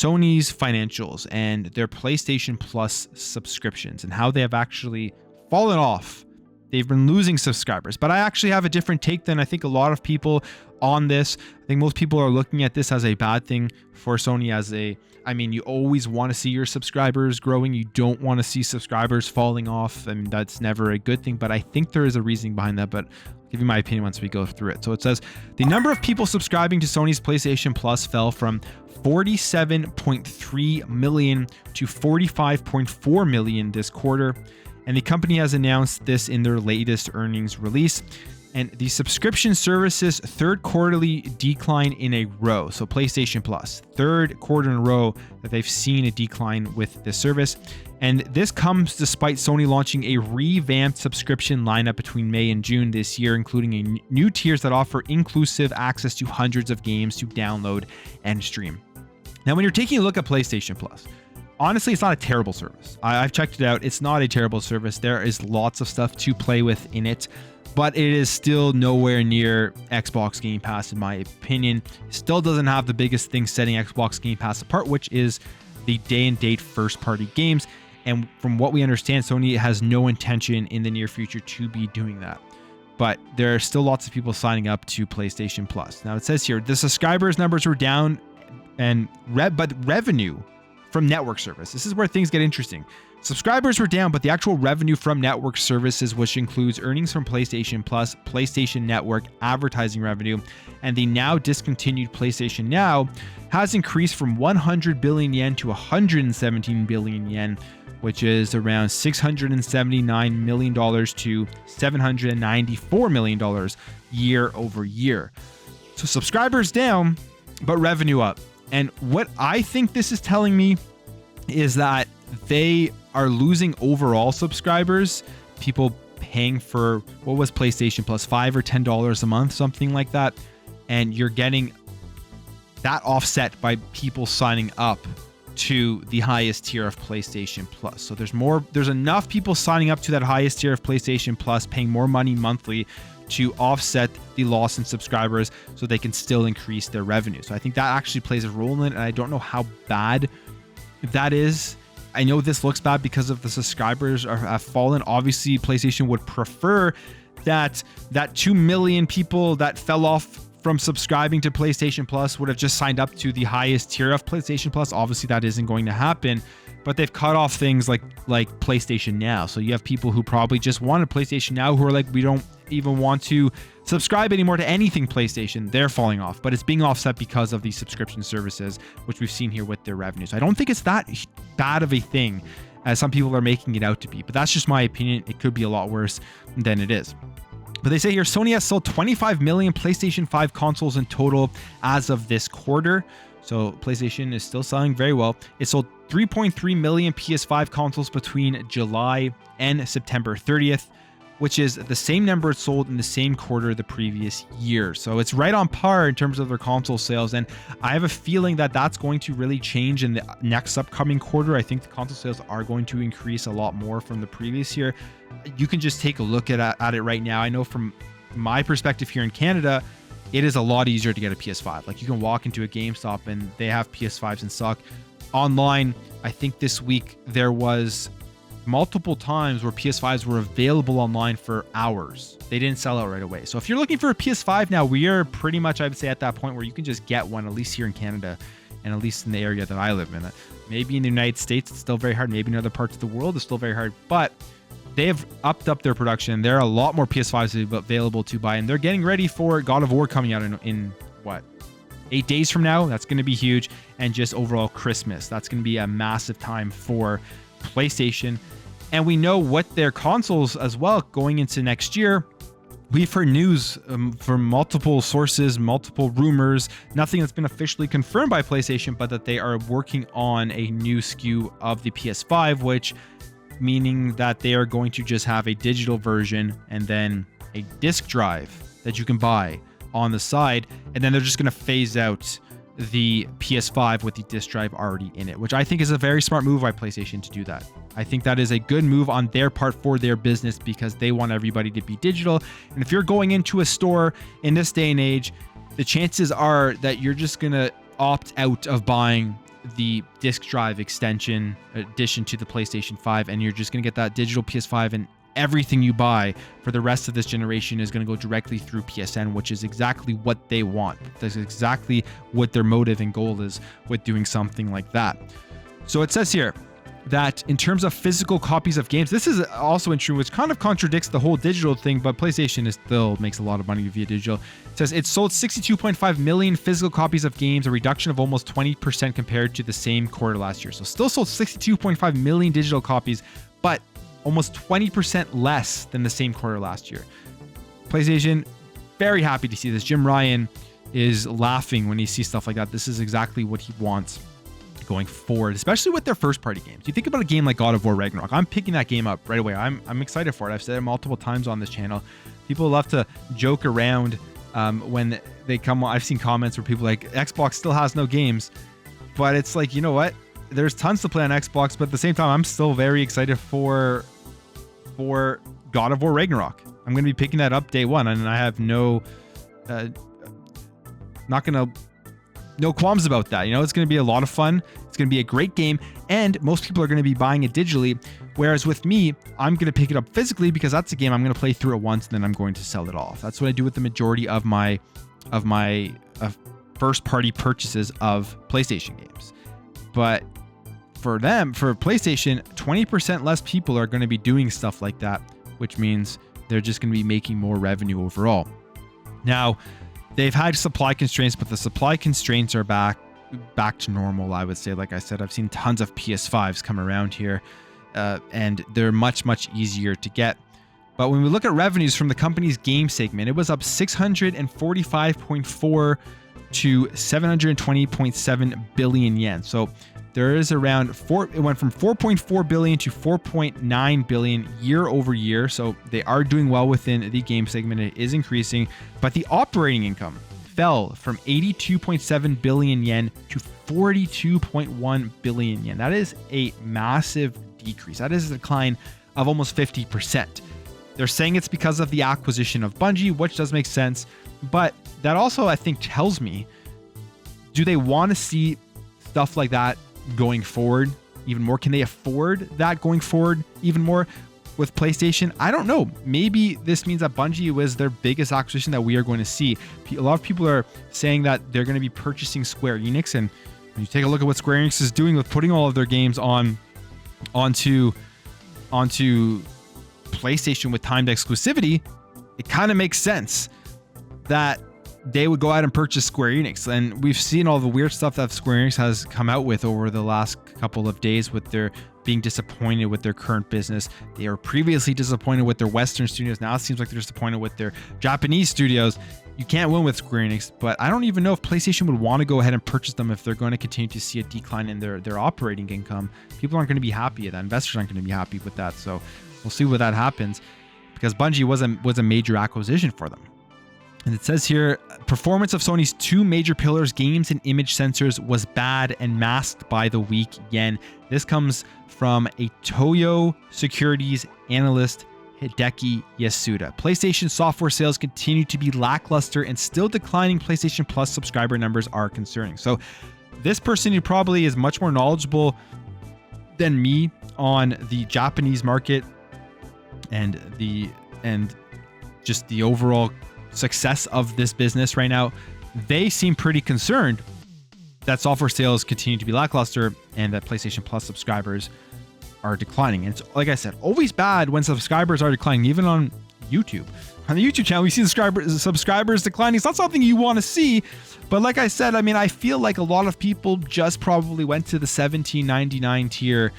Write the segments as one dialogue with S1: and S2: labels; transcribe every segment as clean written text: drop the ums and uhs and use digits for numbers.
S1: Sony's financials and their PlayStation Plus subscriptions and how they have actually fallen off. They've been losing subscribers, but I actually have a different take than I think a lot of people on this. I think most people are looking at this as a bad thing for Sony. You always want to see your subscribers growing. You don't want to see subscribers falling off. I mean, that's never a good thing, but I think there is a reasoning behind that, but I'll give you my opinion once we go through it. So it says the number of people subscribing to Sony's PlayStation Plus fell from 47.3 million to 45.4 million this quarter. And the company has announced this in their latest earnings release. And the subscription service's third quarterly decline in a row. So PlayStation Plus, third quarter in a row that they've seen a decline with this service. And this comes despite Sony launching a revamped subscription lineup between May and June this year, including new tiers that offer inclusive access to hundreds of games to download and stream. Now, when you're taking a look at PlayStation Plus, honestly, it's not a terrible service. I've checked it out. It's not a terrible service. There is lots of stuff to play with in it, but it is still nowhere near Xbox Game Pass, in my opinion. It still doesn't have the biggest thing setting Xbox Game Pass apart, which is the day-and-date first-party games. And from what we understand, Sony has no intention in the near future to be doing that. But there are still lots of people signing up to PlayStation Plus. Now, it says here, the subscribers numbers were down, but revenue from network service. This is where things get interesting. Subscribers were down, but the actual revenue from network services, which includes earnings from PlayStation Plus, PlayStation Network, advertising revenue, and the now discontinued PlayStation Now, has increased from 100 billion yen to 117 billion yen, which is around $679 million to $794 million year over year. So subscribers down, but revenue up. And what I think this is telling me is that they are losing overall subscribers, people paying for, what was PlayStation Plus, $5 or $10 a month, something like that. And you're getting that offset by people signing up to the highest tier of PlayStation Plus. So there's enough people signing up to that highest tier of PlayStation Plus, paying more money monthly to offset the loss in subscribers so they can still increase their revenue. So I think that actually plays a role in it, and I don't know how bad that is. I know this looks bad because of the subscribers have fallen. Obviously, PlayStation would prefer that 2 million people that fell off from subscribing to PlayStation Plus would have just signed up to the highest tier of PlayStation Plus. Obviously, that isn't going to happen, but they've cut off things like PlayStation Now. So you have people who probably just wanted PlayStation Now who are like, we don't even want to subscribe anymore to anything PlayStation. They're falling off, but it's being offset because of these subscription services, which we've seen here with their revenue. So I don't think it's that bad of a thing as some people are making it out to be, but that's just my opinion. It could be a lot worse than it is. But they say here, Sony has sold 25 million PlayStation 5 consoles in total as of this quarter. So PlayStation is still selling very well. It sold 3.3 million PS5 consoles between July and September 30th, which is the same number it sold in the same quarter the previous year. So it's right on par in terms of their console sales. And I have a feeling that that's going to really change in the next upcoming quarter. I think the console sales are going to increase a lot more from the previous year. You can just take a look at it right now. I know from my perspective here in Canada, it is a lot easier to get a PS5. Like, you can walk into a GameStop and they have PS5s in stock. Online, I think this week there was multiple times where PS5s were available online for hours. They didn't sell out right away. So if you're looking for a PS5 now, we are pretty much, I would say, at that point where you can just get one, at least here in Canada, and at least in the area that I live in. Maybe in the United States, it's still very hard. Maybe in other parts of the world, it's still very hard. But they have upped up their production. There are a lot more PS5s available to buy, and they're getting ready for God of War coming out in what, 8 days from now? That's going to be huge. And just overall Christmas. That's going to be a massive time for PlayStation. And we know what their consoles as well going into next year. We've heard news from multiple sources, multiple rumors, nothing that's been officially confirmed by PlayStation, but that they are working on a new SKU of the PS5, which meaning that they are going to just have a digital version and then a disc drive that you can buy on the side. And then they're just going to phase out the PS5 with the disc drive already in it, which I think is a very smart move by PlayStation to do that. I think that is a good move on their part for their business because they want everybody to be digital. And if you're going into a store in this day and age, the chances are that you're just going to opt out of buying the disc drive extension addition to the PlayStation 5, and you're just going to get that digital PS5, and everything you buy for the rest of this generation is going to go directly through PSN, which is exactly what they want. That's exactly what their motive and goal is with doing something like that. So it says here that in terms of physical copies of games, this is also interesting, which kind of contradicts the whole digital thing, but PlayStation still makes a lot of money via digital. It says it sold 62.5 million physical copies of games, a reduction of almost 20% compared to the same quarter last year. So still sold 62.5 million digital copies, but almost 20% less than the same quarter last year. PlayStation, very happy to see this. Jim Ryan is laughing when he sees stuff like that. This is exactly what he wants going forward, especially with their first party games. You think about a game like God of War Ragnarok. I'm picking that game up right away. I'm excited for it. I've said it multiple times on this channel. People love to joke around when they come on. I've seen comments where people are like, Xbox still has no games, but it's like, you know what? There's tons to play on Xbox, but at the same time, I'm still very excited for God of War Ragnarok. I'm going to be picking that up day one, and I have no qualms about that. You know, it's going to be a lot of fun. It's going to be a great game, and most people are going to be buying it digitally. Whereas with me, I'm going to pick it up physically because that's a game I'm going to play through it once, and then I'm going to sell it off. That's what I do with the majority of my first party purchases of PlayStation games. But for PlayStation, 20% less people are going to be doing stuff like that, which means they're just going to be making more revenue overall. Now, they've had supply constraints, but the supply constraints are back to normal, I would say. Like I said, I've seen tons of PS5s come around here, and they're much, much easier to get. But when we look at revenues from the company's game segment, it was up 645.4 to 720.7 billion yen. So there is around it went from 4.4 billion to 4.9 billion year over year. So they are doing well within the game segment. It is increasing, but the operating income fell from 82.7 billion yen to 42.1 billion yen. That is a massive decrease. That is a decline of almost 50%. They're saying it's because of the acquisition of Bungie, which does make sense. But that also, I think, tells me, do they want to see stuff like that going forward even more? Can they afford that going forward even more with PlayStation? I don't know. Maybe this means that Bungie was their biggest acquisition that we are going to see. A lot of people are saying that they're going to be purchasing Square Enix, and when you take a look at what Square Enix is doing with putting all of their games onto PlayStation with timed exclusivity, it kind of makes sense that they would go out and purchase Square Enix. And we've seen all the weird stuff that Square Enix has come out with over the last couple of days with their being disappointed with their current business. They were previously disappointed with their Western studios. Now it seems like they're disappointed with their Japanese studios. You can't win with Square Enix, but I don't even know if PlayStation would want to go ahead and purchase them if they're going to continue to see a decline in their operating income. People aren't going to be happy with that. Investors aren't going to be happy with that. So we'll see what that happens, because Bungie was a major acquisition for them. And it says here, performance of Sony's two major pillars, games and image sensors, was bad and masked by the weak yen. This comes from a Toyo Securities analyst, Hideki Yasuda. PlayStation software sales continue to be lackluster, and still declining PlayStation Plus subscriber numbers are concerning. So this person, who probably is much more knowledgeable than me on the Japanese market and just the overall success of this business right now, they seem pretty concerned that software sales continue to be lackluster and that PlayStation Plus subscribers are declining. And it's, like I said, always bad when subscribers are declining, even on YouTube. On the YouTube channel, we see subscribers declining. It's not something you want to see, but like I said, I mean, I feel like a lot of people just probably went to the $17.99 tier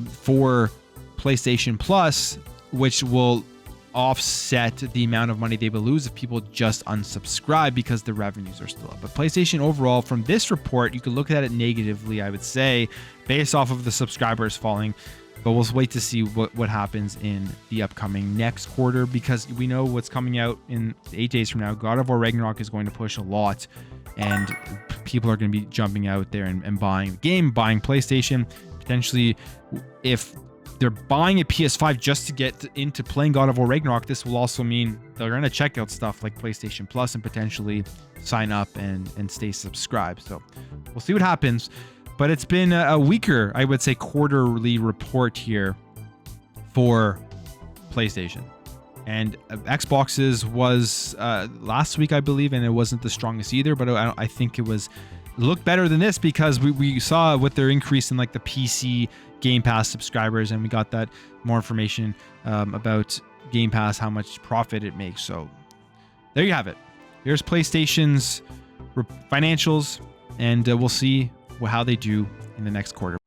S1: for PlayStation Plus, which will offset the amount of money they will lose if people just unsubscribe because the revenues are still up. But PlayStation overall, from this report, you could look at it negatively, I would say, based off of the subscribers falling. But we'll wait to see what happens in the upcoming next quarter, because we know what's coming out in 8 days from now. God of War Ragnarok is going to push a lot, and people are going to be jumping out there and buying the game, buying PlayStation. Potentially, if they're buying a PS5 just to get into playing God of War Ragnarok, this will also mean they're going to check out stuff like PlayStation Plus and potentially sign up and stay subscribed. So we'll see what happens. But it's been a weaker, I would say, quarterly report here for PlayStation. And Xbox's was last week, I believe, and it wasn't the strongest either. But I think it looked better than this because we saw with their increase in like the PC Game Pass subscribers, and we got that more information about Game Pass, how much profit it makes. So there you have it. Here's PlayStation's financials, and we'll see how they do in the next quarter.